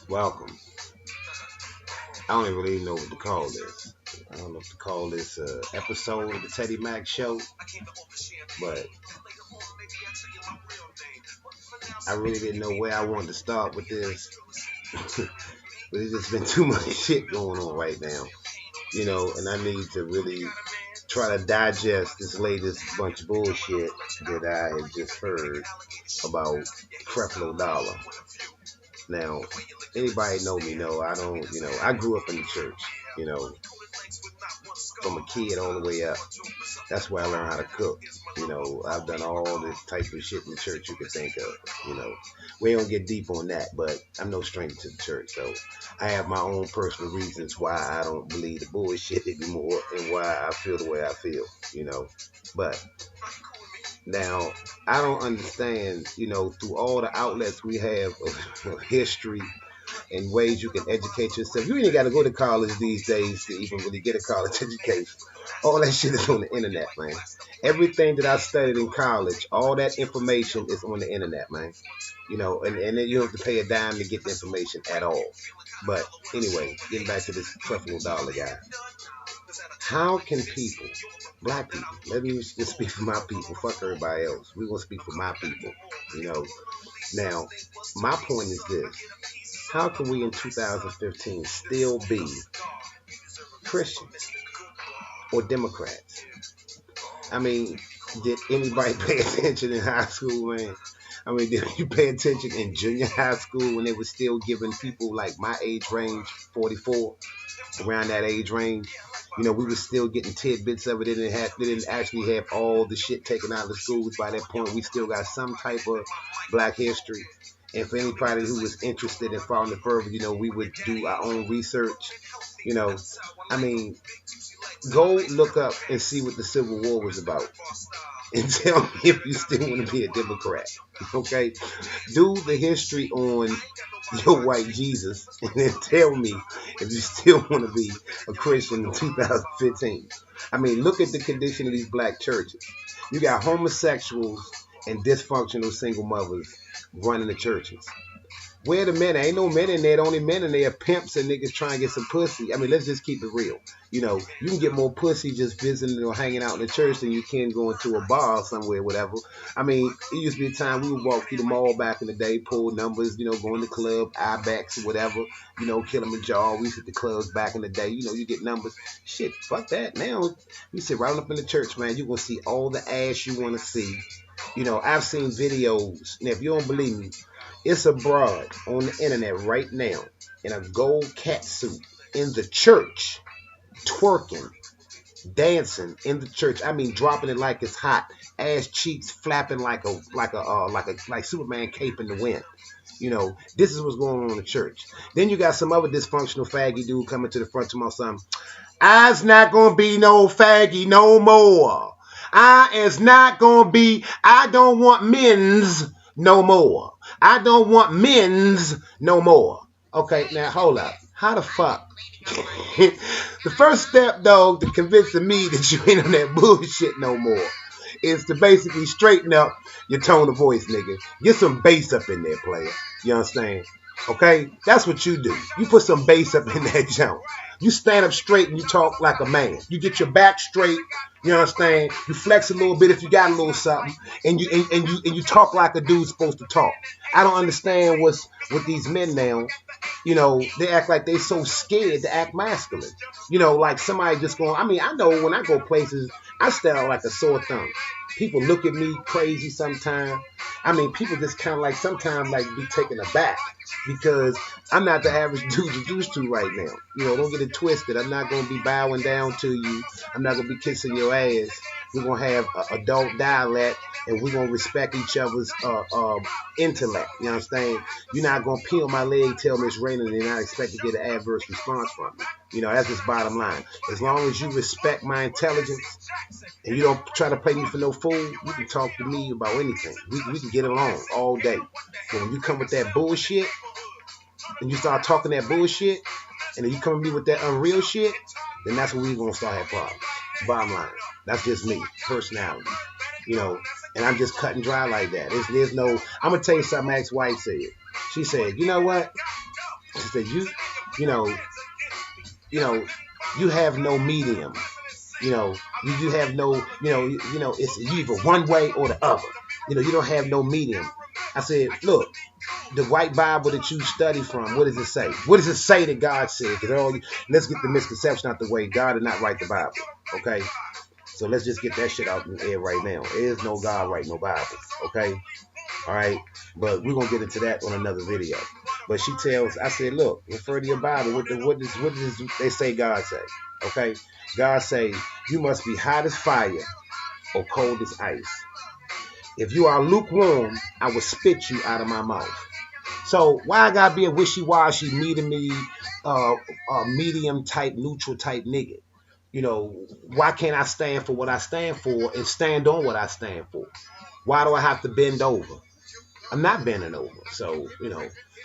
Welcome. I don't even really know what to call this. I don't know if to call this episode of the Teddy Mac Show, but I really didn't know where I wanted to start with this. But it's just been too much shit going on right now, and I need to really try to digest this latest bunch of bullshit that I had just heard about Creflo Dollar. Now, anybody know me know I don't, I grew up in the church, you know, from a kid all the way up. That's where I learned how to cook. I've done all this type of shit in the church you could think of. We don't get deep on that, but I'm no stranger to the church. So I have my own personal reasons why I don't believe the bullshit anymore and why I feel the way I feel, But now I don't understand, through all the outlets we have of history and ways you can educate yourself. You ain't got to go to college these days to even really get a college education. All that shit is on the internet, man. Everything that I studied in college, all that information is on the internet, man. And then you don't have to pay a dime to get the information at all. But anyway, getting back to this Creflo Dollar guy. How can people, black people, let me just speak for my people, fuck everybody else. We're going to speak for my people, Now, my point is this. How can we in 2015 still be Christians or Democrats? I mean, did anybody pay attention in high school, man? I mean, did you pay attention in junior high school when they were still giving people like my age range, 44, around that age range? We were still getting tidbits of it. They didn't actually have all the shit taken out of the schools. By that point, we still got some type of black history. And for anybody who was interested in following it further, we would do our own research. I mean, go look up and see what the Civil War was about. And tell me if you still want to be a Democrat. Okay? Do the history on your white Jesus and then tell me if you still want to be a Christian in 2015. I mean, look at the condition of these black churches. You got homosexuals and dysfunctional single mothers running the churches. Where the men? Ain't no men in there. The only men in there are pimps and niggas trying to get some pussy. I mean, let's just keep it real. You can get more pussy just visiting or hanging out in the church than you can going to a bar or somewhere, whatever. I mean, it used to be a time we would walk through the mall back in the day, pull numbers, going to the club, Ibex, whatever, Kilimanjaro. We used to hit the clubs back in the day. You get numbers. Shit, fuck that. Now, you sit right up in the church, man. You're going to see all the ass you want to see. I've seen videos. Now, if you don't believe me, it's a broad on the internet right now in a gold cat suit in the church, twerking, dancing in the church. I mean, dropping it like it's hot, ass cheeks flapping like Superman cape in the wind. This is what's going on in the church. Then you got some other dysfunctional faggy dude coming to the front to my son. I's not gonna be no faggy no more. I don't want men's no more. I don't want men's no more. Okay, now hold up. How the fuck? The first step, though, to convincing me that you ain't on that bullshit no more is to basically straighten up your tone of voice, nigga. Get some bass up in there, player. You understand? Okay? That's what you do. You put some bass up in that jump. You stand up straight and you talk like a man. You get your back straight. You understand? You flex a little bit if you got a little something, and you talk like a dude's supposed to talk. I don't understand what's with these men now. They act like they so scared to act masculine. Like somebody just going. I mean, I know when I go places, I stand out like a sore thumb. People look at me crazy sometimes. I mean, people just kind of like sometimes like be taken aback because I'm not the average dude you're used to right now. Don't get it twisted. I'm not going to be bowing down to you. I'm not going to be kissing your ass. We're going to have adult dialect and we're going to respect each other's intellect. You understand? You're not going to peel my leg, tell me it's raining, and not expect to get an adverse response from me. That's just bottom line. As long as you respect my intelligence and you don't try to play me for no fool, you can talk to me about anything. We can get along all day. But when you come with that bullshit and you start talking that bullshit and then you come to me with that unreal shit, then that's when we're going to start having problems. Bottom line. That's just me. Personality. And I'm just cut and dry like that. There's no... I'm going to tell you something my ex-wife said. She said, you know what? She said, you know, you know, you have no medium. You know, you have no, it's either one way or the other. You don't have no medium. I said, look, the white Bible that you study from, what does it say? What does it say that God said? Because let's get the misconception out the way. God did not write the Bible. Okay? So let's just get that shit out in the air right now. There is no God write no Bible. Okay? All right? But we're going to get into that on another video. But she tells, I said, look, refer to your Bible. What does they say God say? Okay? God say, you must be hot as fire or cold as ice. If you are lukewarm, I will spit you out of my mouth. So why I gotta be a wishy-washy, medium type, neutral type nigga? Why can't I stand for what I stand for and stand on what I stand for? Why do I have to bend over? I'm not bending over. So,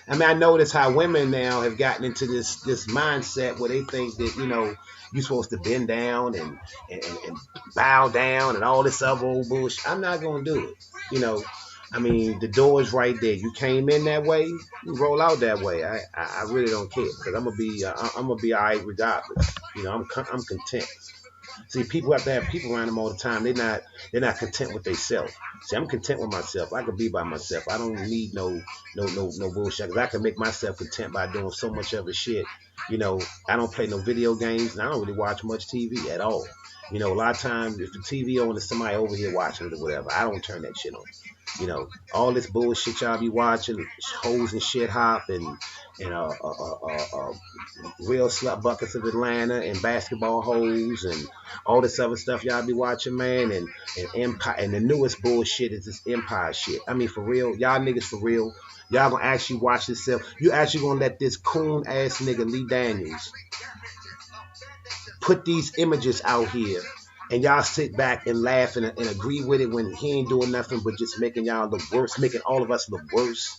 I notice how women now have gotten into this mindset where they think that, you're supposed to bend down and bow down and all this other old bullshit. I'm not going to do it. The door is right there. You came in that way, you roll out that way. I really don't care because I'm gonna be all right regardless. I'm content. See, people have to have people around them all the time. They're not content with themselves. See, I'm content with myself. I can be by myself. I don't need no bullshit. Cause I can make myself content by doing so much other shit. I don't play no video games and I don't really watch much TV at all. A lot of times if the TV on, there's somebody over here watching it or whatever. I don't turn that shit on. All this bullshit y'all be watching, hoes and shit hop and real slut buckets of Atlanta and basketball hoes and all this other stuff y'all be watching, man, and Empire, and the newest bullshit is this Empire shit. For real, y'all niggas for real, y'all gonna actually watch yourself. You actually gonna let this coon ass nigga Lee Daniels put these images out here and y'all sit back and laugh and agree with it when he ain't doing nothing but just making y'all look worse, making all of us look worse.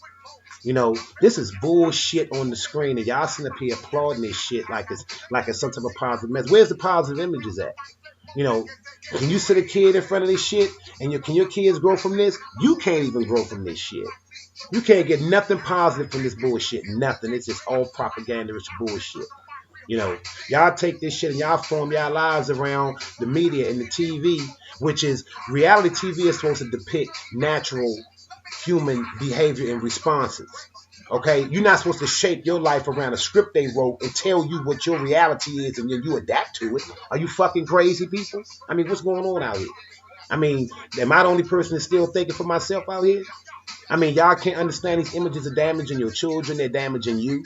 This is bullshit on the screen, and y'all sitting up here applauding this shit like it's some type of positive message. Where's the positive images at? Can you sit a kid in front of this shit, and can your kids grow from this? You can't even grow from this shit. You can't get nothing positive from this bullshit. Nothing. It's just all propaganda. It's bullshit. Y'all take this shit and y'all form y'all lives around the media and the TV, which is reality TV is supposed to depict natural human behavior and responses. Okay, you're not supposed to shape your life around a script they wrote and tell you what your reality is and then you adapt to it. Are you fucking crazy, people? What's going on out here? Am I the only person that's still thinking for myself out here? Y'all can't understand these images are damaging your children, they're damaging you.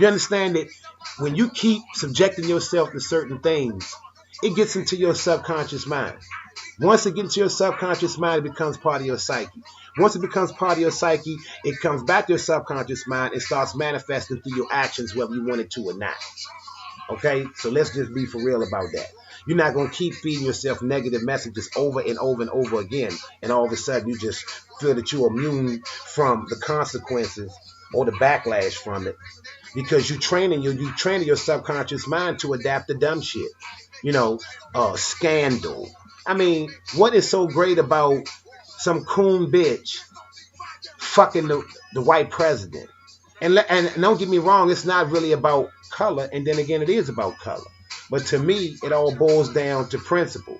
You understand that when you keep subjecting yourself to certain things, it gets into your subconscious mind. Once it gets into your subconscious mind, it becomes part of your psyche. Once it becomes part of your psyche, it comes back to your subconscious mind and starts manifesting through your actions, whether you want it to or not. Okay? So let's just be for real about that. You're not going to keep feeding yourself negative messages over and over and over again, and all of a sudden you just feel that you're immune from the consequences or the backlash from it because you're training your subconscious mind to adapt to dumb shit. Scandal. What is so great about some coon bitch fucking the white president? And don't get me wrong, it's not really about color, and then again, it is about color. But to me, it all boils down to principle.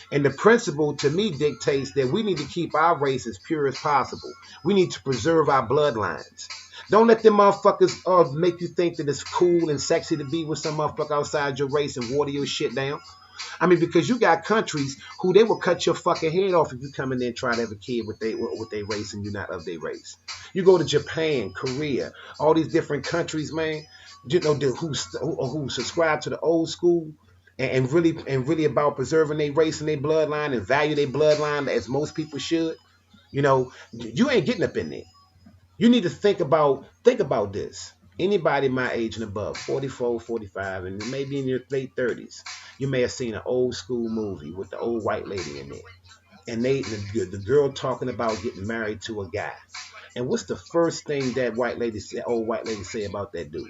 And the principle, to me, dictates that we need to keep our race as pure as possible. We need to preserve our bloodlines. Don't let them motherfuckers make you think that it's cool and sexy to be with some motherfucker outside your race and water your shit down. Because you got countries who they will cut your fucking head off if you come in there and try to have a kid with their race and you're not of their race. You go to Japan, Korea, all these different countries, man, who subscribe to the old school and really about preserving their race and their bloodline and value their bloodline as most people should. You ain't getting up in there. You need to think about this. Anybody my age and above, 44, 45, and maybe in your late 30s, you may have seen an old school movie with the old white lady in there. And the girl talking about getting married to a guy. And what's the first thing that old white lady say about that dude?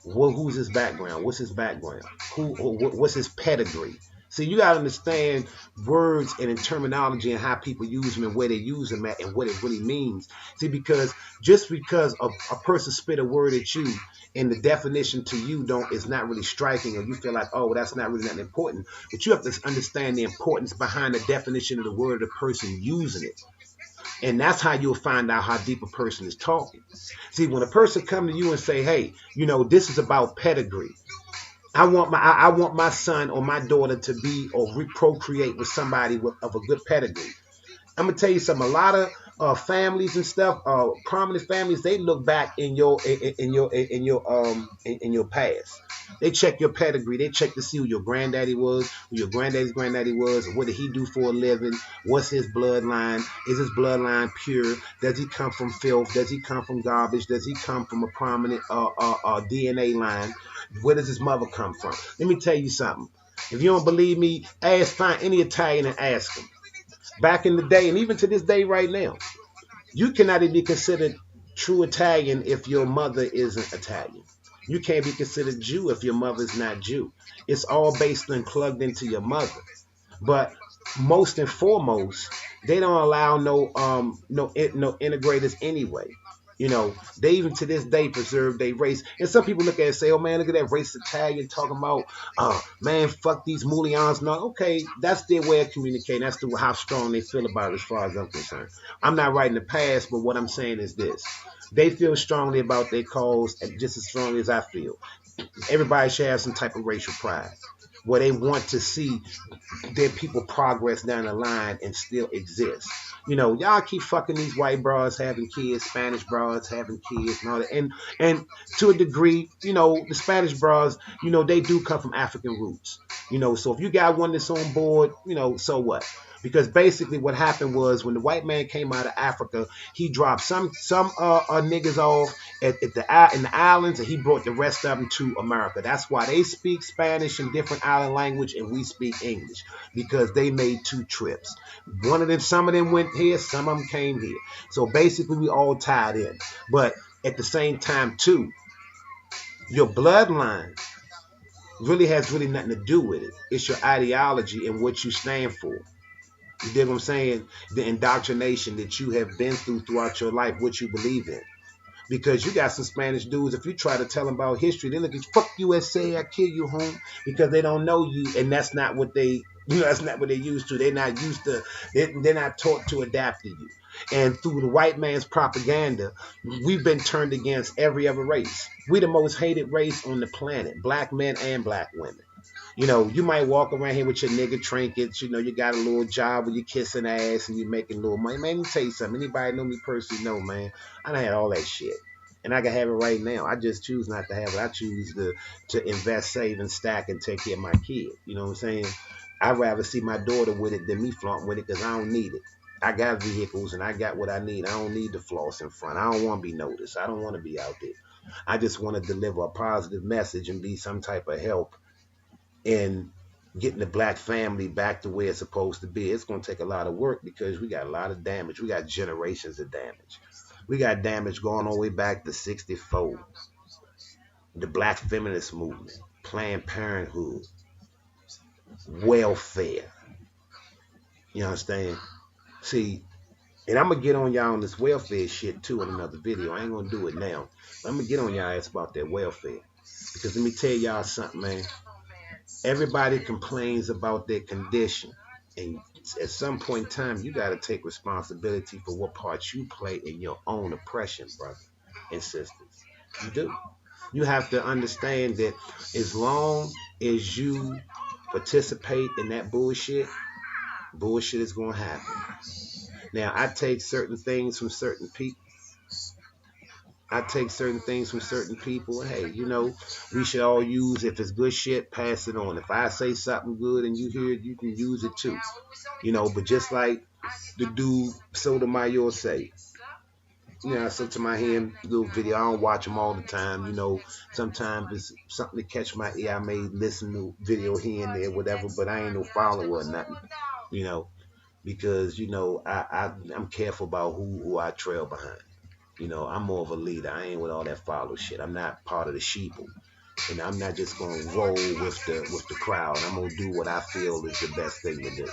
Well, who's his background? What's his background? What's his pedigree? See, you gotta understand words and in terminology and how people use them and where they use them at and what it really means. See, because just because a person spit a word at you and the definition to you don't is not really striking, or you feel like, oh, well, that's not really that important, but you have to understand the importance behind the definition of the word of the person using it. And that's how you'll find out how deep a person is talking. See, when a person come to you and say, hey, this is about pedigree. I want my son or my daughter to be or procreate with somebody of a good pedigree. I'm gonna tell you something. A lot of families and stuff, prominent families, they look back in your past. They check your pedigree. They check to see who your granddaddy was, who your granddaddy's granddaddy was, what did he do for a living, what's his bloodline, is his bloodline pure, does he come from filth, does he come from garbage, does he come from a prominent DNA line, where does his mother come from? Let me tell you something. If you don't believe me, find any Italian and ask them. Back in the day, and even to this day right now, you cannot even be considered true Italian if your mother isn't Italian. You can't be considered Jew if your mother's not Jew. It's all based and plugged into your mother. But most and foremost, they don't allow no integrators anyway. They even to this day preserve their race. And some people look at it and say, oh man, look at that racist Italian talking about, man, fuck these Mulians. No, okay, that's their way of communicating. That's how strong they feel about it as far as I'm concerned. I'm not writing the past, but what I'm saying is this. They feel strongly about their cause just as strongly as I feel. Everybody should have some type of racial pride where they want to see their people progress down the line and still exist. Y'all keep fucking these white bras having kids, Spanish bras having kids, and all that. And to a degree, the Spanish bras, they do come from African roots. So if you got one that's on board, so what? Because basically what happened was when the white man came out of Africa, he dropped some niggas off in the islands, and he brought the rest of them to America. That's why they speak Spanish and different island language, and we speak English, because they made two trips. Some of them went here, some of them came here. So basically, we all tied in. But at the same time, too, your bloodline really has nothing to do with it. It's your ideology and what you stand for. You dig what I'm saying? The indoctrination that you have been throughout your life, what you believe in. Because you got some Spanish dudes, if you try to tell them about history, they look at you, fuck USA, I kill you, home, because they don't know you, and that's not what that's not what they're used to. They're not used to, they're not taught to adapt to you. And through the white man's propaganda, we've been turned against every other race. We're the most hated race on the planet, black men and black women. You might walk around here with your nigga trinkets. You got a little job where you're kissing ass and you're making a little money. Man, let me tell you something. Anybody know me personally know, man, I done had all that shit. And I can have it right now. I just choose not to have it. I choose to invest, save, and stack and take care of my kid. You know what I'm saying? I'd rather see my daughter with it than me flaunt with it, because I don't need it. I got vehicles and I got what I need. I don't need the floss in front. I don't want to be noticed. I don't want to be out there. I just want to deliver a positive message and be some type of help in getting the black family back to where it's supposed to be. It's going to take a lot of work, because we got a lot of damage. We got generations of damage. We got damage going all the way back to 64. The black feminist movement, Planned Parenthood, welfare. You understand? See, and I'm going to get on y'all on this welfare shit too in another video. I ain't going to do it now. I'm going to get on y'all ass about that welfare. Because let me tell y'all something, man. Everybody complains about their condition, and at some point in time, you got to take responsibility for what part you play in your own oppression, brother and sisters. You do. You have to understand that as long as you participate in that bullshit is going to happen. Now, I take certain things from certain people. Hey, we should all use, if it's good shit, pass it on. If I say something good and you hear it, you can use it too. But just like the dude Sotomayor say, I said to my hand little video, I don't watch them all the time. Sometimes it's something to catch my ear. I may listen to video here and there, whatever, but I ain't no follower or nothing, because, I'm careful about who I trail behind. I'm more of a leader. I ain't with all that follow shit. I'm not part of the sheeple. And I'm not just gonna roll with the crowd. I'm gonna do what I feel is the best thing to do.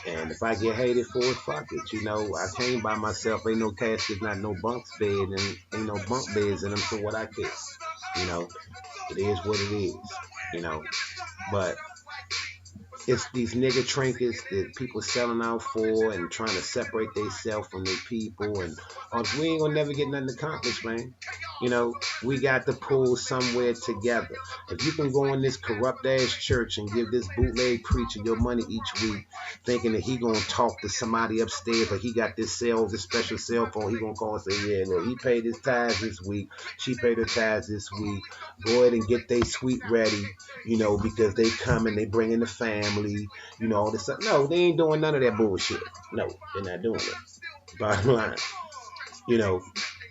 And if I get hated for it, fuck it. You know, I came by myself. Ain't no casket, not no bunks bed, and ain't no bunk beds in them. So what I care? You know, it is what it is. You know, but it's these nigga trinkets that people selling out for and trying to separate themselves from their people, and we ain't gonna never get nothing accomplished, man. You know, we got to pull somewhere together. If you can go in this corrupt ass church and give this bootleg preacher your money each week, thinking that he gonna talk to somebody upstairs, or he got this special cell phone, he gonna call and say, yeah, look, he paid his tithes this week, she paid her tithes this week. Go ahead and get their suite ready, you know, because they come and they bring in the family, you know, all this stuff. No, they ain't doing none of that bullshit. No, they're not doing it. Bottom line, you know,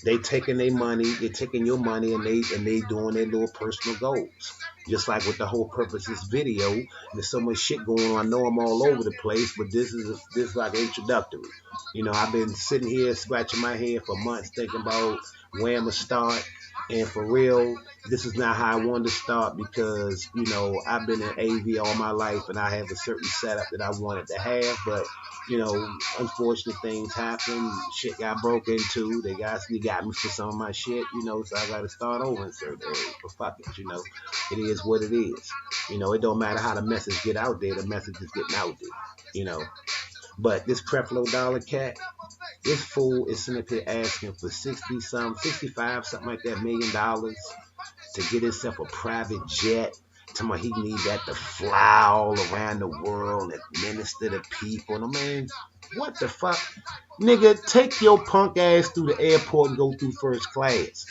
they taking their money, they taking your money, and they doing their little personal goals. Just like with the whole purpose of this video, there's so much shit going on. I know I'm all over the place, but this is like introductory. You know, I've been sitting here scratching my head for months thinking about where I'm gonna start. And for real, this is not how I wanted to start, because, you know, I've been in AV all my life and I have a certain setup that I wanted to have. But, you know, unfortunate things happen. Shit got broke into. They got me for some of my shit, you know, so I got to start over in certain areas. But fuck it, you know, it is what it is. You know, it don't matter how the message get out there. The message is getting out there, you know. But this Creflo Dollar Cat, this fool is sitting up here asking for 65, something like that, $1 million to get himself a private jet. Talking about he need that to fly all around the world and minister to people. No, man, what the fuck? Nigga, take your punk ass through the airport and go through first class.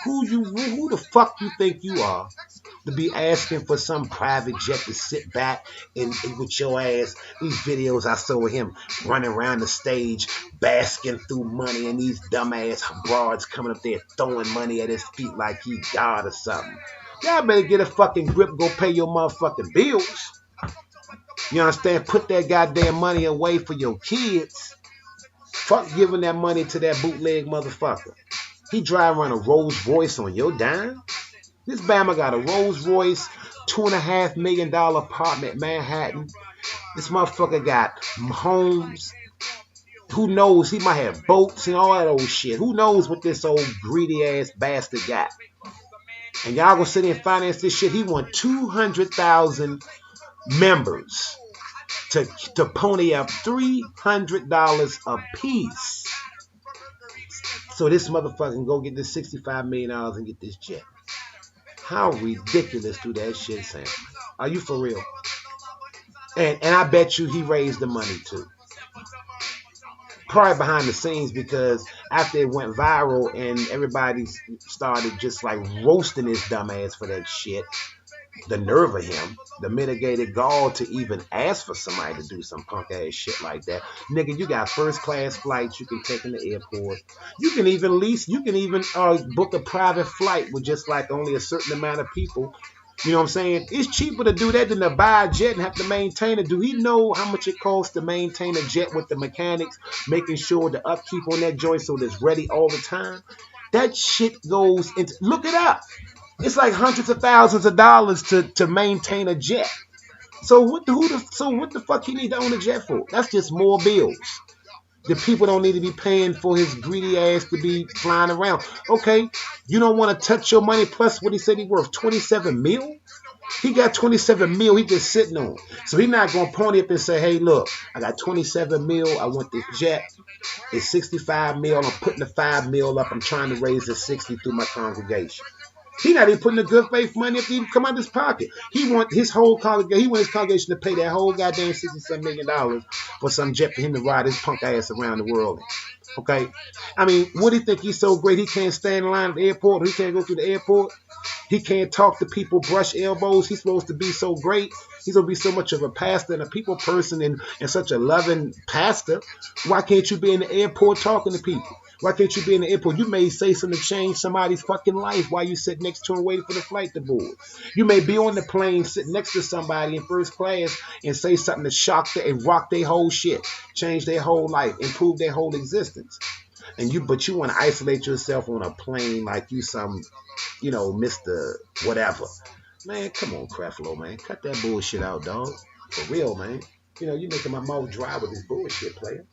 Who the fuck you think you are to be asking for some private jet to sit back and with your ass? These videos I saw of him running around the stage basking through money, and these dumbass broads coming up there throwing money at his feet like he God or something. Y'all better get a fucking grip, go pay your motherfucking bills. You understand? Put that goddamn money away for your kids. Fuck giving that money to that bootleg motherfucker. He drive around a Rolls Royce on your dime. This Bama got a Rolls Royce, $2.5 million apartment in Manhattan. This motherfucker got homes. Who knows? He might have boats and all that old shit. Who knows what this old greedy ass bastard got? And y'all gonna sit there and finance this shit. He want 200,000 members to pony up $300 a piece. So this motherfucker can go get this $65 million and get this jet. How ridiculous do that shit sound? Are you for real? And I bet you he raised the money too. Probably behind the scenes, because after it went viral and everybody started just like roasting his dumb ass for that shit, the nerve of him, the mitigated gall to even ask for somebody to do some punk ass shit like that. Nigga, you got first class flights you can take in the airport. You can even book a private flight with just like only a certain amount of people. You know what I'm saying? It's cheaper to do that than to buy a jet and have to maintain it. Do he know how much it costs to maintain a jet with the mechanics, making sure the upkeep on that joint so that it's ready all the time? That shit goes into, look it up. It's like hundreds of thousands of dollars to maintain a jet. So what the fuck he need to own a jet for? That's just more bills. The people don't need to be paying for his greedy ass to be flying around. Okay, you don't want to touch your money plus what he said he worth, 27 mil? He got 27 mil he just sitting on. So he's not going to pony up and say, hey, look, I got 27 mil. I want this jet. It's 65 mil. I'm putting the 5 mil up. I'm trying to raise the 60 through my congregation. He not even putting the good faith money up to even come out of his pocket. He want his congregation to pay that whole goddamn $67 million for some jet for him to ride his punk ass around the world. Okay? I mean, what do you think he's so great he can't stand in line at the airport? He can't go through the airport? He can't talk to people, brush elbows? He's supposed to be so great. He's going to be so much of a pastor and a people person and such a loving pastor. Why can't you be in the airport talking to people? Why can't you be in the airport? You may say something to change somebody's fucking life while you sit next to him waiting for the flight to board. You may be on the plane sitting next to somebody in first class and say something to shock them and rock their whole shit, change their whole life, improve their whole existence. But you want to isolate yourself on a plane like you some, Mr. Whatever. Man, come on, Creflo, man. Cut that bullshit out, dog. For real, man. You know, you making my mouth dry with this bullshit, player.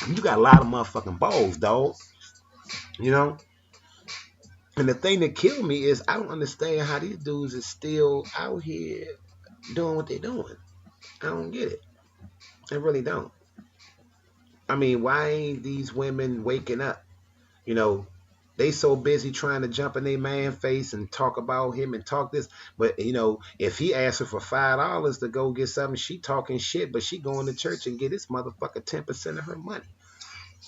You got a lot of motherfucking balls, dog. You know? And the thing that killed me is I don't understand how these dudes is still out here doing what they're doing. I don't get it. I really don't. I mean, why ain't these women waking up? You know, they so busy trying to jump in their man face and talk about him and talk this. But you know, if he asks her for $5 to go get something, she talking shit, but she going to church and get this motherfucker 10% of her money.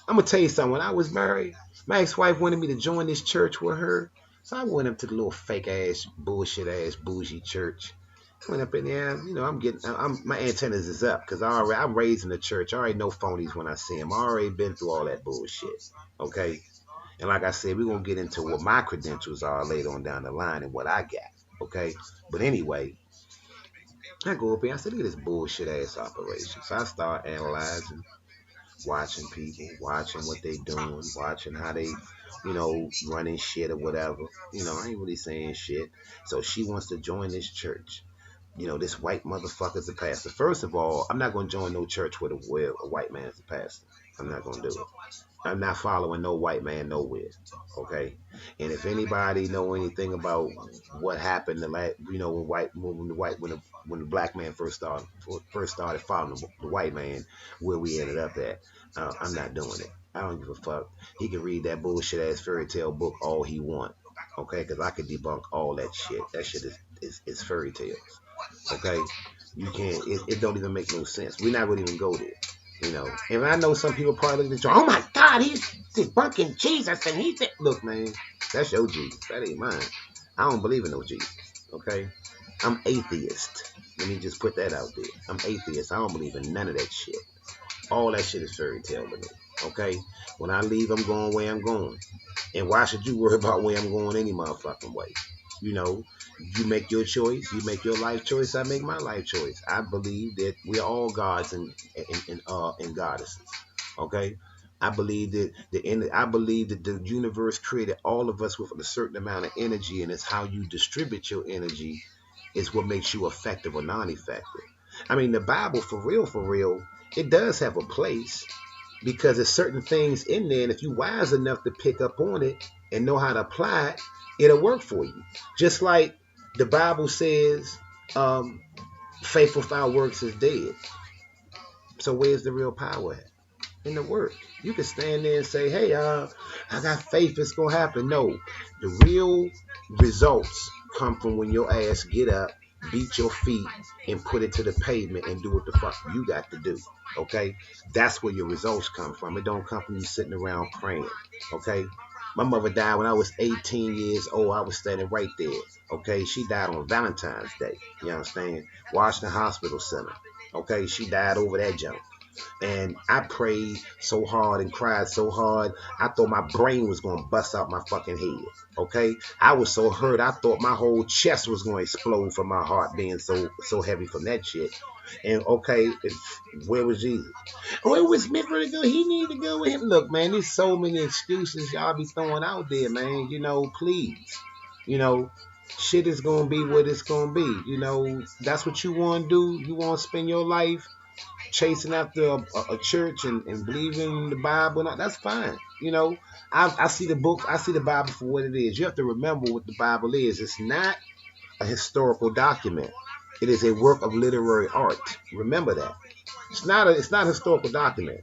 I'm gonna tell you something. When I was married, my ex-wife wanted me to join this church with her. So I went up to the little fake ass, bullshit ass, bougie church. I went up in there, you know, my antennas is up because I'm raised in the church. I already know phonies when I see them. I already been through all that bullshit. Okay. And like I said, we're going to get into what my credentials are later on down the line and what I got. Okay. But anyway, I go up here. I said, look at this bullshit ass operation. So I start analyzing, watching people, watching what they doing, watching how they, you know, running shit or whatever. You know, I ain't really saying shit. So she wants to join this church. You know, this white motherfucker's a pastor. First of all, I'm not going to join no church where a white man's a pastor. I'm not going to do it. I'm not following no white man nowhere. Okay, and if anybody know anything about what happened you know, when the black man first started following the white man, where we ended up at, I'm not doing it. I don't give a fuck. He can read that bullshit ass fairy tale book all he want. Okay, because I could debunk all that shit. That shit is fairy tales. Okay, you can't. It don't even make no sense. We're not gonna even go there. You know, and I know some people probably look at you, oh my God, he's debunking Jesus, and he said, look, man, that's your Jesus. That ain't mine. I don't believe in no Jesus. Okay, I'm atheist. Let me just put that out there. I'm atheist. I don't believe in none of that shit. All that shit is fairy tale to me. Okay, when I leave, I'm going where I'm going. And why should you worry about where I'm going any motherfucking way? You know, you make your choice. You make your life choice. I make my life choice. I believe that we're all gods and goddesses. Okay, I believe that the universe created all of us with a certain amount of energy, and it's how you distribute your energy is what makes you effective or non-effective. I mean, the Bible, for real, it does have a place because there's certain things in there, and if you're wise enough to pick up on it and know how to apply it, it'll work for you. Just like the Bible says, faith without works is dead. So where's the real power at? In the work. You can stand there and say, hey, I got faith, it's gonna happen. No, the real results come from when your ass get up, beat your feet, and put it to the pavement and do what the fuck you got to do. Okay, that's where your results come from. It don't come from you sitting around praying. Okay, my mother died when I was 18 years old. I was standing right there. Okay, she died on Valentine's Day. You understand? Washington Hospital Center. Okay, she died over that jump. And I prayed so hard and cried so hard, I thought my brain was going to bust out my fucking head. Okay? I was so hurt, I thought my whole chest was going to explode from my heart being so heavy from that shit. And okay, where was Jesus? Where was Smith to go? He needed to go with him. Look, man, there's so many excuses y'all be throwing out there, man. You know, please. You know, shit is going to be what it's going to be. You know, that's what you want to do. You want to spend your life chasing after a church and believing in the Bible, that's fine. You know, I see the book, I see the Bible for what it is. You have to remember what the Bible is. It's not a historical document. It is a work of literary art. Remember that. It's not a historical document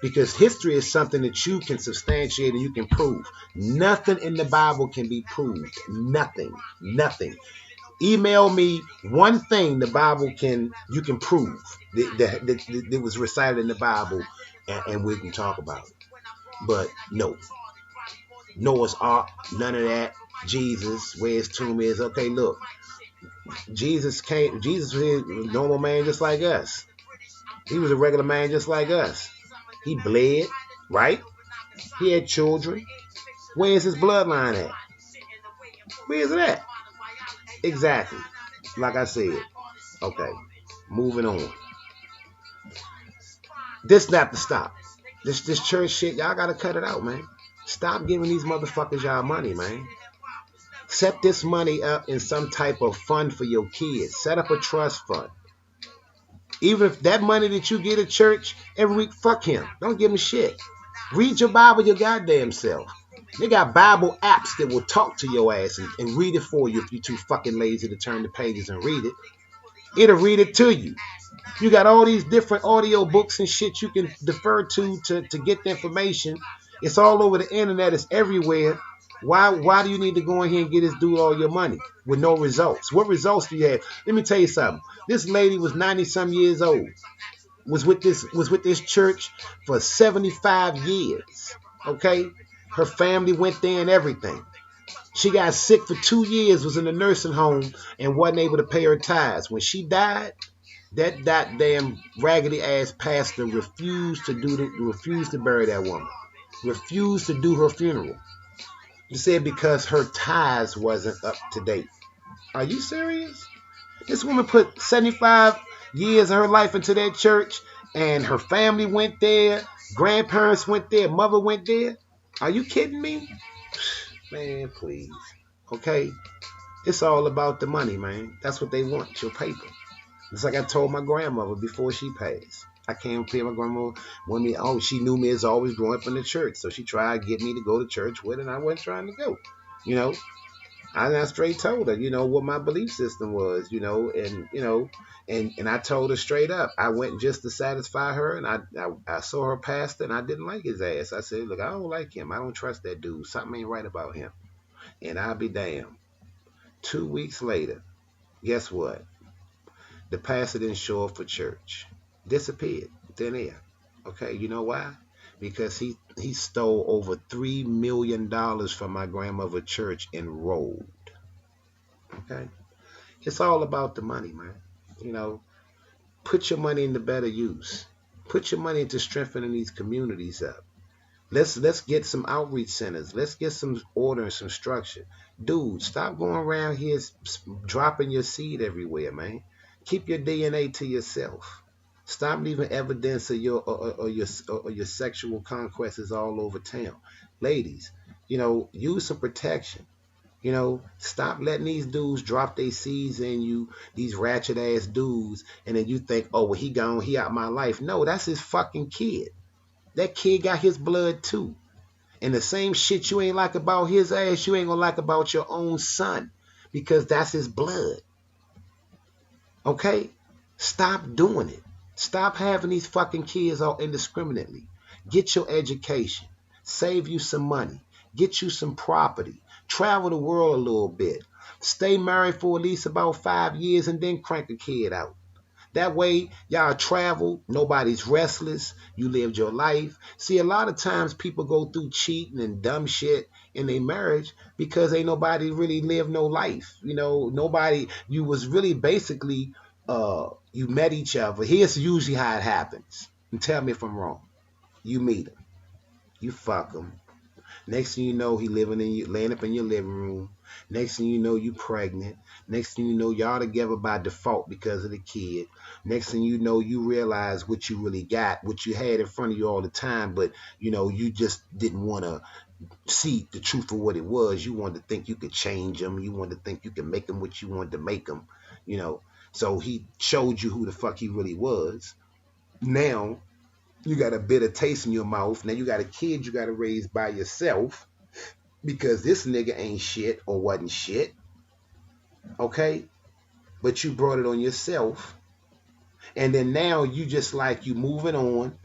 because history is something that you can substantiate and you can prove. Nothing in the Bible can be proved. Nothing. Nothing. Email me one thing the Bible you can prove that was recited in the Bible, and we can talk about it. But no, Noah's Ark, none of that. Jesus, where his tomb is. Okay, look, Jesus was a normal man just like us. He was a regular man just like us. He bled, right? He had children. Where's his bloodline at? Where's it at? Exactly. Like I said. Okay. Moving on. This not to stop. This church shit, y'all gotta cut it out, man. Stop giving these motherfuckers y'all money, man. Set this money up in some type of fund for your kids. Set up a trust fund. Even if that money that you get at church every week, fuck him. Don't give him shit. Read your Bible your goddamn self. They got Bible apps that will talk to your ass and read it for you if you're too fucking lazy to turn the pages and read it. It'll read it to you. You got all these different audio books and shit you can defer to get the information. It's all over the internet. It's everywhere. Why do you need to go in here and get this dude all your money with no results? What results do you have? Let me tell you something. This lady was 90 some years old. Was with this church for 75 years. Okay? Her family went there and everything. She got sick for 2 years, was in a nursing home, and wasn't able to pay her tithes. When she died, that damn raggedy ass pastor refused to bury that woman. Refused to do her funeral. He said because her tithes wasn't up to date. Are you serious? This woman put 75 years of her life into that church, and her family went there, grandparents went there, mother went there. Are you kidding me? Man, please. Okay? It's all about the money, man. That's what they want, your paper. It's like I told my grandmother before she passed. I came up here, my grandmother wanted me, she knew me as always growing up in the church. So she tried to get me to go to church with her, and I wasn't trying to go. You know, I straight told her, what my belief system was, and I told her straight up. I went just to satisfy her, and I saw her pastor, and I didn't like his ass. I said, look, I don't like him. I don't trust that dude. Something ain't right about him. And I'll be damned. 2 weeks later, guess what? The pastor didn't show up for church. Disappeared. Thin air. Okay, you know why? Because he stole over $3 million from my grandmother's church and rolled. Okay? It's all about the money, man. Put your money into better use. Put your money into strengthening these communities up. Let's get some outreach centers. Let's get some order and some structure. Dude, stop going around here dropping your seed everywhere, man. Keep your DNA to yourself. Stop leaving evidence of your sexual conquests all over town. Ladies, use some protection. Stop letting these dudes drop their seeds in you, these ratchet ass dudes, and then you think, oh, well, he gone, he out my life. No, that's his fucking kid. That kid got his blood too. And the same shit you ain't like about his ass, you ain't gonna like about your own son, because that's his blood. Okay? Stop doing it. Stop having these fucking kids all indiscriminately. Get your education. Save you some money. Get you some property. Travel the world a little bit. Stay married for at least about 5 years and then crank a kid out. That way, y'all travel. Nobody's restless. You lived your life. See, a lot of times people go through cheating and dumb shit in their marriage because ain't nobody really lived no life. You was really basically, you met each other. Here's usually how it happens. And tell me if I'm wrong. You meet him. You fuck him. Next thing you know, he laying up in your living room. Next thing you know, you pregnant. Next thing you know, y'all together by default because of the kid. Next thing you know, you realize what you really got, what you had in front of you all the time, but you just didn't want to see the truth of what it was. You wanted to think you could change him. You wanted to think you could make him what you wanted to make him. So he showed you who the fuck he really was. Now you got a bitter taste in your mouth. Now you got a kid you got to raise by yourself because this nigga ain't shit or wasn't shit. Okay? But you brought it on yourself. And then now you just like you moving on.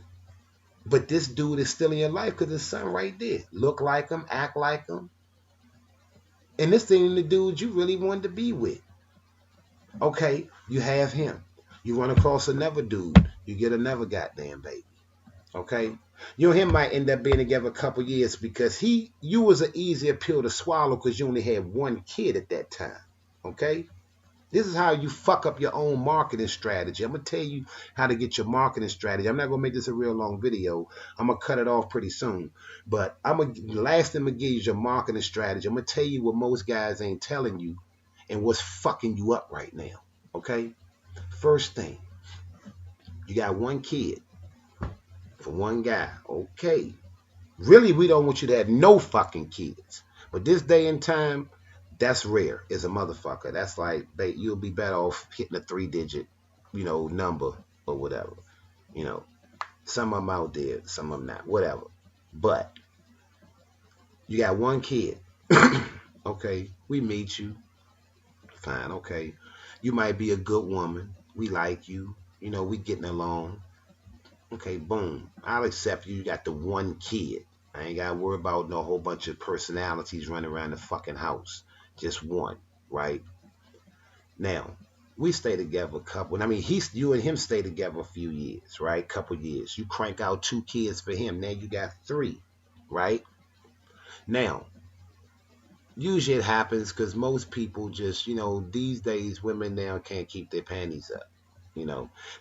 But this dude is still in your life because his son right there. Look like him, act like him. And this ain't the dude you really wanted to be with. Okay, you have him. You run across another dude. You get another goddamn baby. Okay? You and him might end up being together a couple years because you was an easier pill to swallow because you only had one kid at that time. Okay? This is how you fuck up your own marketing strategy. I'm going to tell you how to get your marketing strategy. I'm not going to make this a real long video. I'm going to cut it off pretty soon. But last thing I'm going to give you is your marketing strategy. I'm going to tell you what most guys ain't telling you and what's fucking you up right now. Okay? First thing, you got one kid for one guy. Okay. Really, we don't want you to have no fucking kids. But this day and time, That's rare as a motherfucker. That's like you'll be better off hitting a 3 digit, number or whatever. You know, some of them out there, some of them not, whatever. But you got one kid. Okay, we meet you. Fine, okay. You might be a good woman. We like you. We getting along. Okay, boom. I'll accept you. You got the one kid. I ain't got to worry about no whole bunch of personalities running around the fucking house. Just one, right? Now, we stay together a couple. I mean, you and him stay together a few years, right? Couple years. You crank out 2 kids for him. Now you got 3, right? Now, usually it happens because most people just, these days women now can't keep their panties up.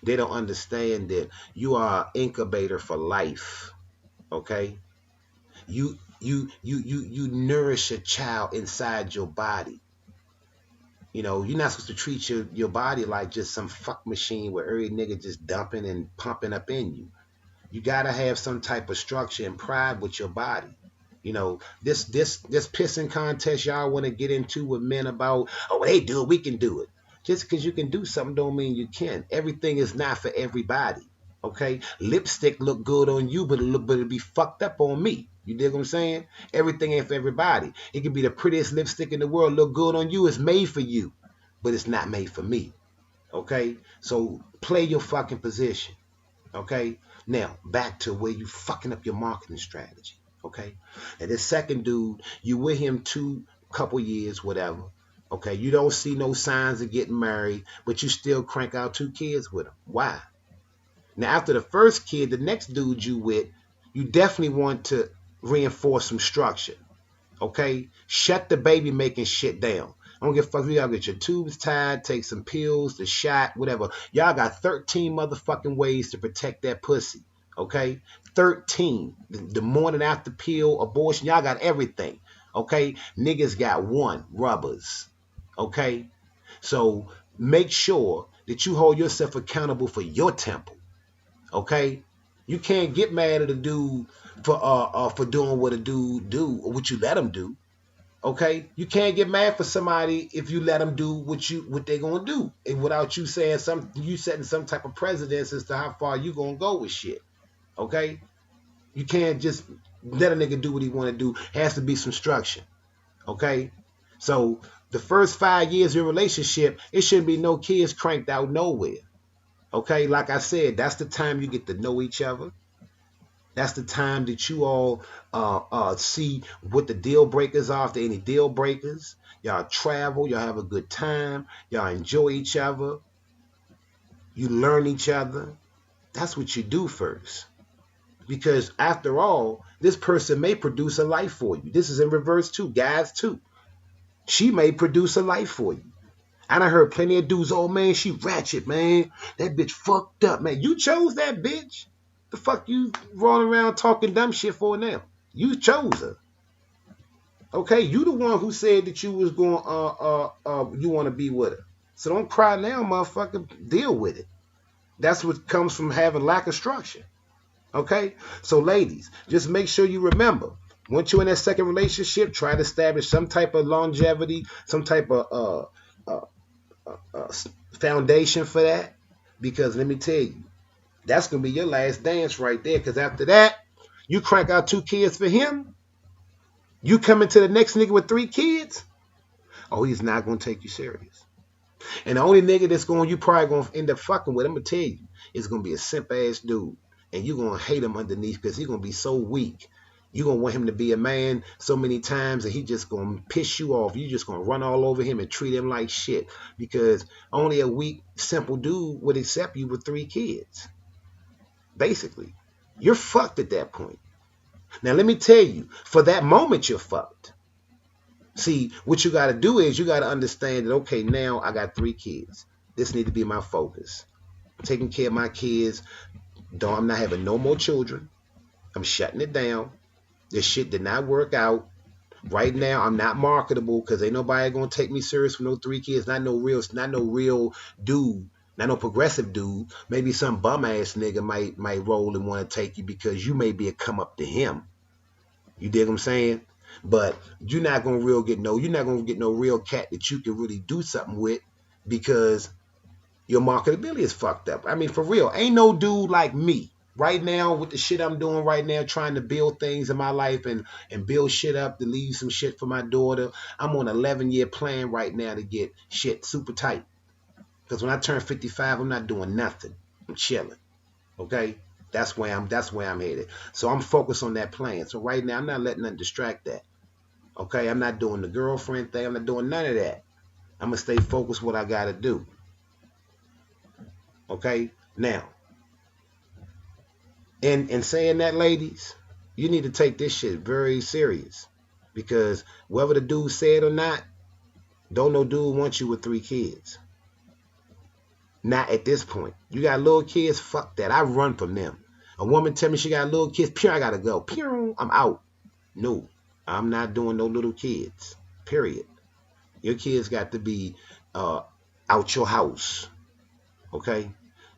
They don't understand that you are an incubator for life. Okay, you nourish a child inside your body. You're not supposed to treat your body like just some fuck machine where every nigga just dumping and pumping up in you. You gotta have some type of structure and pride with your body. This pissing contest y'all want to get into with men about, oh, they do it, we can do it. Just because you can do something don't mean you can. Everything is not for everybody. Okay, lipstick look good on you, but it'll be fucked up on me. You dig what I'm saying? Everything ain't for everybody. It can be the prettiest lipstick in the world, look good on you. It's made for you, but it's not made for me. Okay, so play your fucking position. Okay, now back to where you fucking up your marketing strategy. Okay, and this second dude, you with him 2 couple years, whatever. Okay, you don't see no signs of getting married, but you still crank out 2 kids with him. Why? Now, after the first kid, the next dude you with, you definitely want to reinforce some structure. Okay? Shut the baby making shit down. I don't give a fuck if y'all get your tubes tied, take some pills, the shot, whatever. Y'all got 13 motherfucking ways to protect that pussy. Okay? 13. The morning after pill, abortion, y'all got everything. Okay? Niggas got one, rubbers. Okay? So make sure that you hold yourself accountable for your temple. Okay, you can't get mad at a dude for doing what a dude do or what you let him do. Okay, you can't get mad for somebody if you let them do what they gonna do, and without you saying you setting some type of precedence as to how far you gonna go with shit. Okay, you can't just let a nigga do what he want to do. Has to be some structure. Okay, so the first 5 years of your relationship, it shouldn't be no kids cranked out nowhere. Okay, like I said, that's the time you get to know each other. That's the time that you all see what the deal breakers are, if there any deal breakers. Y'all travel, y'all have a good time, y'all enjoy each other, you learn each other. That's what you do first. Because after all, this person may produce a life for you. This is in reverse too, guys too. She may produce a life for you. I done heard plenty of dudes, oh man, she ratchet, man. That bitch fucked up, man. You chose that bitch. The fuck you rolling around talking dumb shit for now? You chose her. Okay, you the one who said that you was going you want to be with her. So don't cry now, motherfucker. Deal with it. That's what comes from having lack of structure. Okay? So ladies, just make sure you remember, once you're in that second relationship, try to establish some type of longevity, some type of foundation for that, because let me tell you, that's gonna be your last dance right there. Because after that, you crank out 2 kids for him, you come into the next nigga with 3 kids. Oh, he's not gonna take you serious. And the only nigga you probably gonna end up fucking with, I'm gonna tell you, is gonna be a simp ass dude, and you're gonna hate him underneath because he's gonna be so weak. You're going to want him to be a man so many times that he just going to piss you off. You just going to run all over him and treat him like shit, because only a weak, simple dude would accept you with 3 kids. Basically, you're fucked at that point. Now, let me tell you, for that moment, you're fucked. See, what you got to do is you got to understand that, okay, now I got 3 kids. This need to be my focus. I'm taking care of my kids. I'm not having no more children. I'm shutting it down. This shit did not work out. Right now, I'm not marketable because ain't nobody gonna take me serious with no 3 kids. Not no real dude, not no progressive dude. Maybe some bum ass nigga might roll and want to take you because you may be a come up to him. You dig what I'm saying? But you're not gonna get no real cat that you can really do something with because your marketability is fucked up. I mean, for real, ain't no dude like me right now with the shit I'm doing right now, trying to build things in my life and build shit up to leave some shit for my daughter. I'm on an 11-year plan right now to get shit super tight. Because when I turn 55, I'm not doing nothing. I'm chilling. Okay? That's where I'm headed. So I'm focused on that plan. So right now I'm not letting nothing distract that. Okay? I'm not doing the girlfriend thing. I'm not doing none of that. I'm gonna stay focused what I gotta do. Okay? Now, in saying that, ladies, you need to take this shit very serious. Because whether the dude said or not, don't no dude want you with 3 kids. Not at this point. You got little kids, fuck that. I run from them. A woman tell me she got little kids, pure, I gotta go. Pure, I'm out. No, I'm not doing no little kids. Period. Your kids got to be out your house. Okay?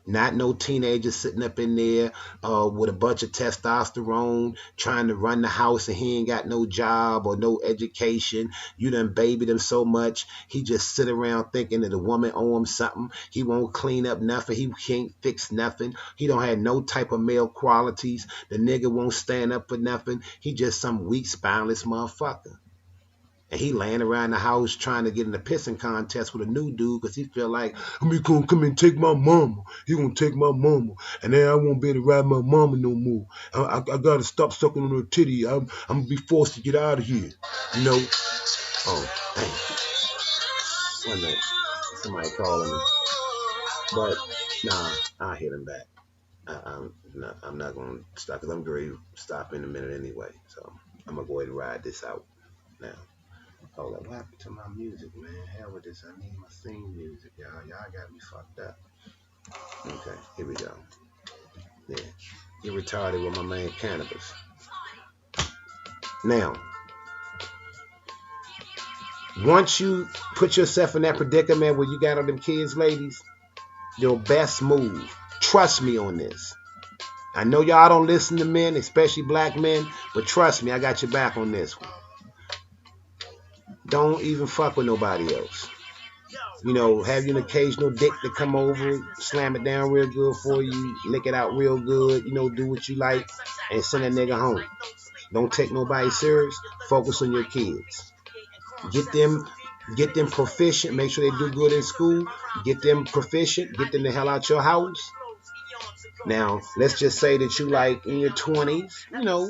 Not no teenager sitting up in there with a bunch of testosterone trying to run the house and he ain't got no job or no education. You done babied him so much, he just sit around thinking that the woman owe him something. He won't clean up nothing. He can't fix nothing. He don't have no type of male qualities. The nigga won't stand up for nothing. He just some weak, spineless motherfucker. And he laying around the house trying to get in a pissing contest with a new dude because he feel like, he gonna come and take my mama. He gonna take my mama. And then I won't be able to ride my mama no more. I gotta stop sucking on her titty. I'm gonna be forced to get out of here. You know? Oh, dang. One minute. Somebody calling me. But, nah, I'll hit him back. I'm not gonna stop because I'm going to stop in a minute anyway. So I'm gonna go ahead and ride this out now. Hold up, what happened to my music, man? Hell with this, I need my theme music, y'all. Y'all got me fucked up. Okay, here we go. Yeah, you retarded with my man Cannabis. Now, once you put yourself in that predicament where you got all them kids, ladies, your best move, trust me on this. I know y'all don't listen to men, especially black men, but trust me, I got your back on this one. Don't even fuck with nobody else. You know, have you an occasional dick to come over, slam it down real good for you, lick it out real good, you know, do what you like, and send that nigga home. Don't take nobody serious. Focus on your kids. Get them proficient. Make sure they do good in school. Get them proficient. Get them the hell out your house. Now, let's just say that you like in your 20s, you know,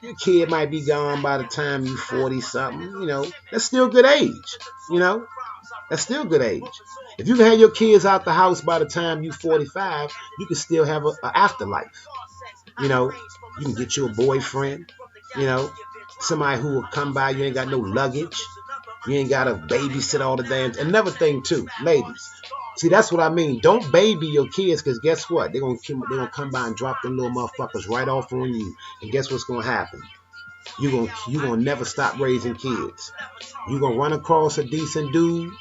your kid might be gone by the time you 40 something, you know. That's still good age, you know. That's still good age. If you can have your kids out the house by the time you 45, you can still have an afterlife. You know, you can get you a boyfriend, you know, somebody who will come by, you ain't got no luggage. You ain't got to babysit all the damn. Another thing too, ladies. See, that's what I mean. Don't baby your kids, because guess what? They're gonna come by and drop them little motherfuckers right off on you. And guess what's gonna happen? You're gonna never stop raising kids. You're gonna run across a decent dude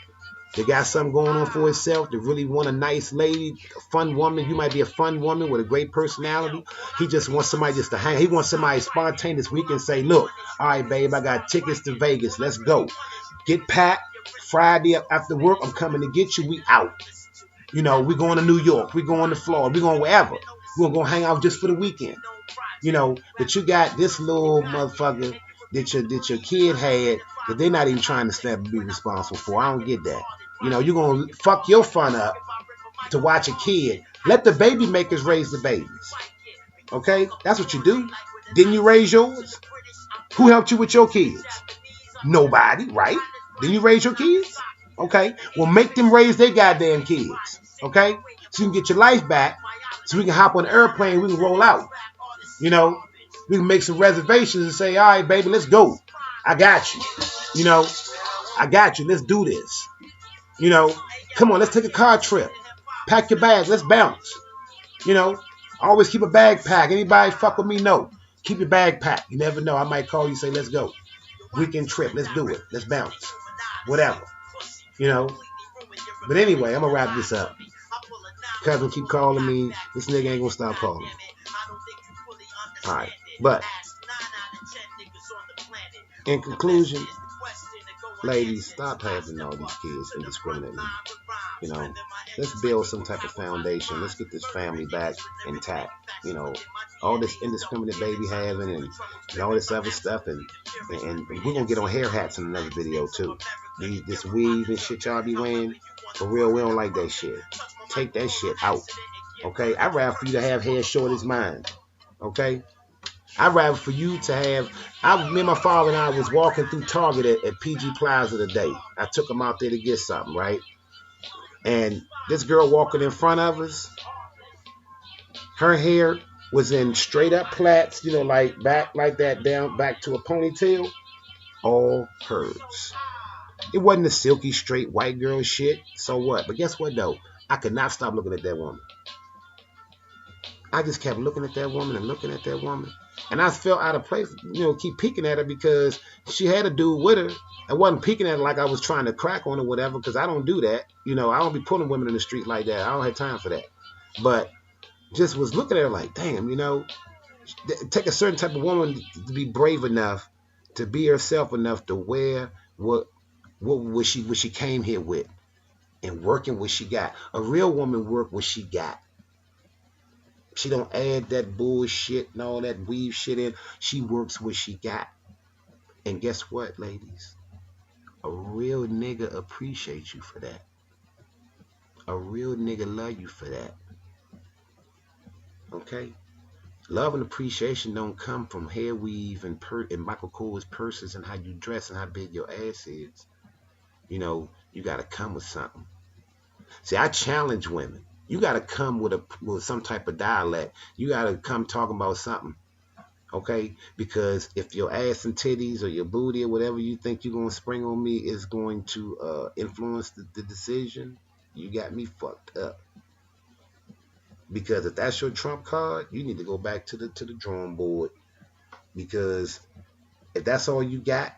that got something going on for himself, that really want a nice lady, a fun woman. You might be a fun woman with a great personality. He just wants somebody just to hang. He wants somebody spontaneous. We can say, look, all right, babe, I got tickets to Vegas. Let's go. Get packed. Friday after work, I'm coming to get you. We out. You know, we're going to New York. We're going to Florida. We're going wherever. We're going to hang out just for the weekend. You know, but you got this little motherfucker that your kid had that they're not even trying to step and be responsible for. I don't get that. You know, you're going to fuck your fun up to watch a kid. Let the baby makers raise the babies. Okay? That's what you do. Didn't you raise yours? Who helped you with your kids? Nobody, right? Didn't you raise your kids? Okay? Well, make them raise their goddamn kids. Okay? So you can get your life back. So we can hop on an airplane. We can roll out. You know? We can make some reservations and say, all right, baby, let's go. I got you. You know? I got you. Let's do this. You know? Come on, let's take a car trip. Pack your bags. Let's bounce. You know? Always keep a bag packed. Anybody fuck with me? No. Keep your bag packed. You never know. I might call you and say, let's go. Weekend trip. Let's do it. Let's bounce. Whatever. You know? But anyway, I'm going to wrap this up. Cousin keep calling me. This nigga ain't going to stop calling me. All right. But In conclusion, ladies, stop having all these kids indiscriminately. You know, let's build some type of foundation. Let's get this family back intact. You know, all this indiscriminate baby having and all this other stuff, and we're gonna get on hair hats in another video too. This weave and shit y'all be wearing, for real, we don't like that shit. Take that shit out. Okay, I'd rather for you to have hair short as mine. Okay, I'd rather for you to have. Me and my father and I was walking through Target at PG Plaza today. I took him out there to get something, right? And this girl walking in front of us, her hair was in straight up plaits, you know, like back like that, down back to a ponytail, all hers. It wasn't a silky straight white girl shit. So what? But guess what though? I could not stop looking at that woman. I just kept looking at that woman and looking at that woman. And I felt out of place, you know, keep peeking at her because she had a dude with her. I wasn't peeking at her like I was trying to crack on her or whatever, because I don't do that. You know, I don't be pulling women in the street like that. I don't have time for that. But just was looking at her like, damn, you know, take a certain type of woman to be brave enough, to be herself enough to wear what she came here with, and working what she got. A real woman work what she got. She don't add that bullshit and all that weave shit in. She works what she got. And guess what, ladies? A real nigga appreciates you for that. A real nigga love you for that. Okay? Love and appreciation don't come from hair weave and Michael Kors purses and how you dress and how big your ass is. You know, you got to come with something. See, I challenge women. You got to come with some type of dialect. You got to come talking about something, okay? Because if your ass and titties or your booty or whatever you think you're going to spring on me is going to influence the decision, you got me fucked up. Because if that's your trump card, you need to go back to the drawing board. Because if that's all you got,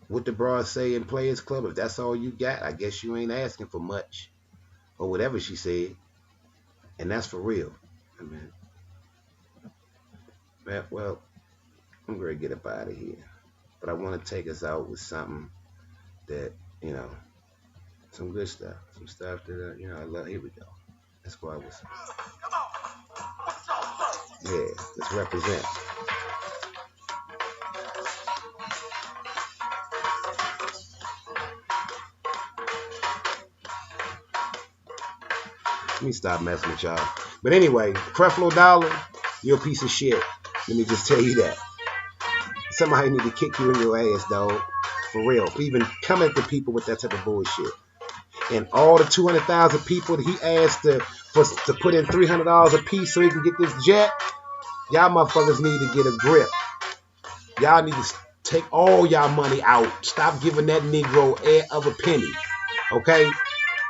what the broad say in Players Club, if that's all you got, I guess you ain't asking for much. Or whatever she said. And that's for real. I mean, well, I'm going to get up out of here. But I want to take us out with something that, you know, some good stuff. Some stuff that, you know, I love. Here we go. Let's go out with some. Yeah, let's represent. Let me stop messing with y'all. But anyway, Creflo Dollar, you're a piece of shit. Let me just tell you that. Somebody need to kick you in your ass, dog. For real. For even coming to people with that type of bullshit. And all the 200,000 people that he asked to put in $300 a piece so he can get this jet, y'all motherfuckers need to get a grip. Y'all need to take all y'all money out. Stop giving that Negro air of a penny. Okay?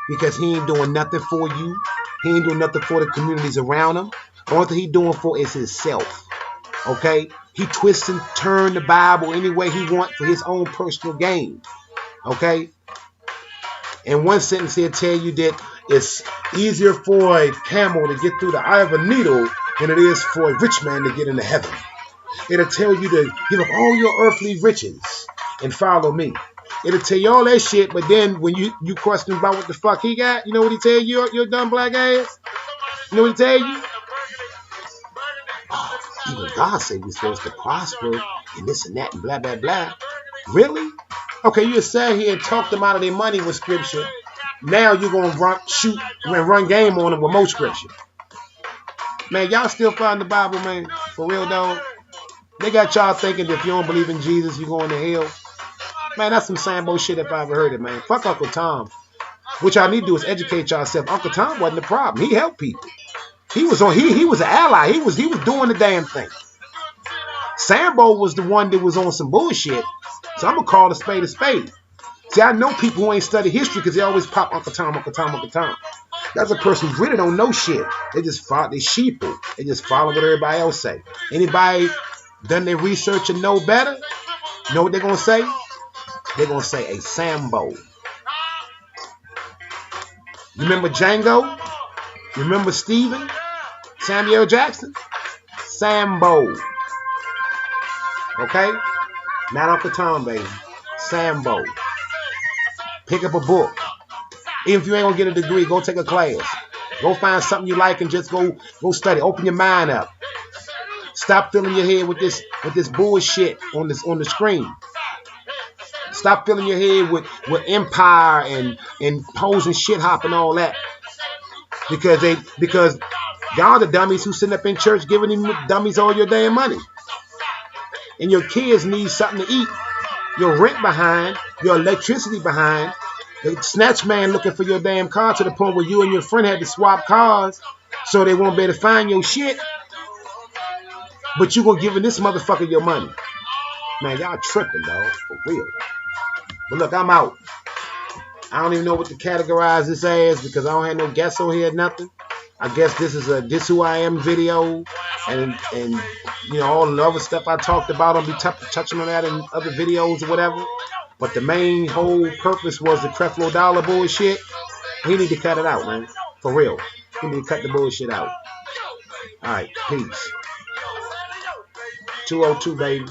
Because he ain't doing nothing for you. He ain't doing nothing for the communities around him. The only thing he doing for is himself. Okay? He twists and turns the Bible any way he wants for his own personal gain. Okay? In one sentence he'll tell you that it's easier for a camel to get through the eye of a needle than it is for a rich man to get into heaven. It'll tell you to give up all your earthly riches and follow me. It'll tell you all that shit, but then when you question about what the fuck he got, you know what he tell you, your dumb black ass? You know what he tell you? Oh, even God said we're supposed to prosper and this and that and blah, blah, blah. Really? Okay, you just sat here and talked them out of their money with scripture. Now you're going to run game on them with more scripture. Man, y'all still find the Bible, man. For real, dog. They got y'all thinking that if you don't believe in Jesus, you're going to hell. Man, that's some Sambo shit if I ever heard it, man. Fuck Uncle Tom. What y'all need to do is educate yourself. Uncle Tom wasn't the problem. He helped people. He was an ally. He was doing the damn thing. Sambo was the one that was on some bullshit. So I'm gonna call a spade a spade. See, I know people who ain't studied history because they always pop Uncle Tom, Uncle Tom, Uncle Tom. That's a person who really don't know shit. They just follow. They sheeple. They just follow what everybody else say. Anybody done their research and know better? Know what they're gonna say? They're going to say a Sambo. You remember Django? You remember Steven? Samuel Jackson? Sambo. Okay? Not off the tongue, baby. Sambo. Pick up a book. Even if you ain't gonna get a degree, go take a class. Go find something you like and just go study. Open your mind up. Stop filling your head with this bullshit on the screen. Stop filling your head with empire and posing shit hop and all that. Because y'all the dummies who sitting up in church giving them dummies all your damn money. And your kids need something to eat. Your rent behind, your electricity behind, the snatch man looking for your damn car to the point where you and your friend had to swap cars so they won't be able to find your shit. But you gonna giving this motherfucker your money. Man, y'all tripping, dog. For real. But look, I'm out. I don't even know what to categorize this as because I don't have no guests on here or nothing. I guess this is a This Who I Am video. And you know, all the other stuff I talked about, I'll be touching on that in other videos or whatever. But the main whole purpose was the Creflo dollar bullshit. He need to cut it out, man. For real. He need to cut the bullshit out. Alright, peace. 202, baby.